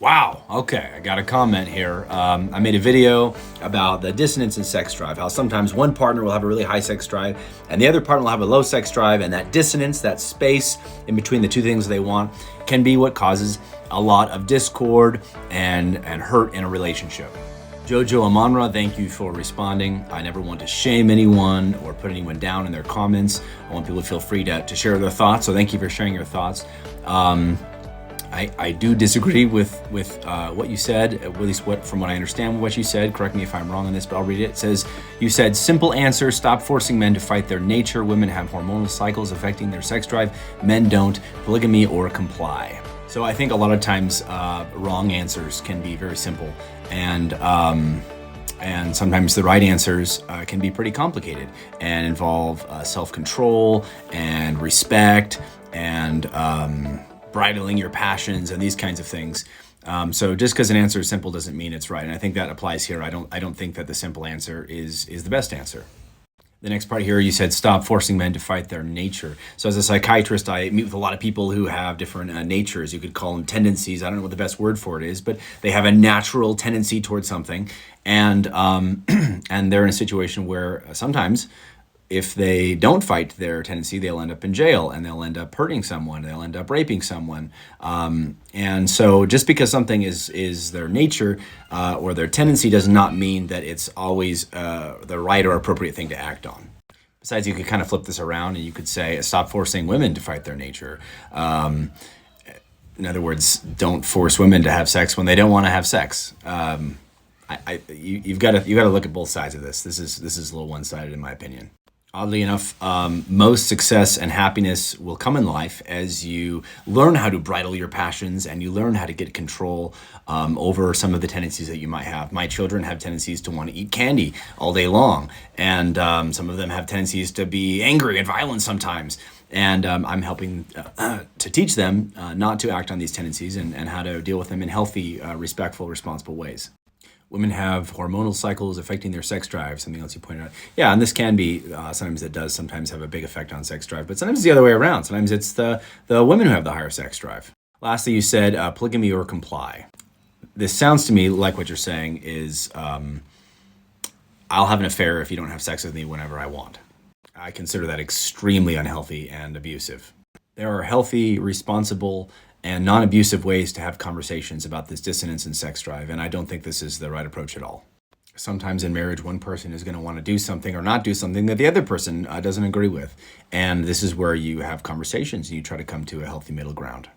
Wow, okay, I got a comment here. I made a video about the dissonance in sex drive, how sometimes one partner will have a really high sex drive and the other partner will have a low sex drive, and that dissonance, that space in between the two things they want, can be what causes a lot of discord and hurt in a relationship. Jojo Amanra, thank you for responding. I never want to shame anyone or put anyone down in their comments. I want people to feel free to share their thoughts, so thank you for sharing your thoughts. I do disagree with what you said, at least from what I understand what you said. Correct me if I'm wrong on this, but I'll read it. It says, you said, simple answer, stop forcing men to fight their nature. Women have hormonal cycles affecting their sex drive. Men don't. Polygamy or comply. So I think a lot of times wrong answers can be very simple, and sometimes the right answers can be pretty complicated and involve self-control and respect and bridling your passions and these kinds of things. So just because an answer is simple doesn't mean it's right. And I think that applies here. I don't think that the simple answer is the best answer. The next part here, you said, stop forcing men to fight their nature. So as a psychiatrist, I meet with a lot of people who have different natures. You could call them tendencies. I don't know what the best word for it is, but they have a natural tendency towards something. And and they're in a situation where sometimes if they don't fight their tendency, they'll end up in jail and they'll end up hurting someone. They'll end up raping someone. And so just because something is their nature or their tendency does not mean that it's always the right or appropriate thing to act on. Besides, you could kind of flip this around and you could say, stop forcing women to fight their nature. In other words, don't force women to have sex when they don't want to have sex. You've got to look at both sides of this. This is a little one-sided in my opinion. Oddly enough, most success and happiness will come in life as you learn how to bridle your passions and you learn how to get control over some of the tendencies that you might have. My children have tendencies to want to eat candy all day long, and some of them have tendencies to be angry and violent sometimes. And I'm helping to teach them not to act on these tendencies and how to deal with them in healthy, respectful, responsible ways. Women have hormonal cycles affecting their sex drive, something else you pointed out. Yeah, and this can be, sometimes it does sometimes have a big effect on sex drive, but sometimes it's the other way around. Sometimes it's the women who have the higher sex drive. Lastly, you said polygamy or comply. This sounds to me like what you're saying is, I'll have an affair if you don't have sex with me whenever I want. I consider that extremely unhealthy and abusive. There are healthy, responsible, and non-abusive ways to have conversations about this dissonance in sex drive, and I don't think this is the right approach at all. Sometimes in marriage, one person is going to want to do something or not do something that the other person doesn't agree with, and this is where you have conversations and you try to come to a healthy middle ground.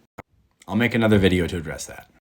I'll make another video to address that.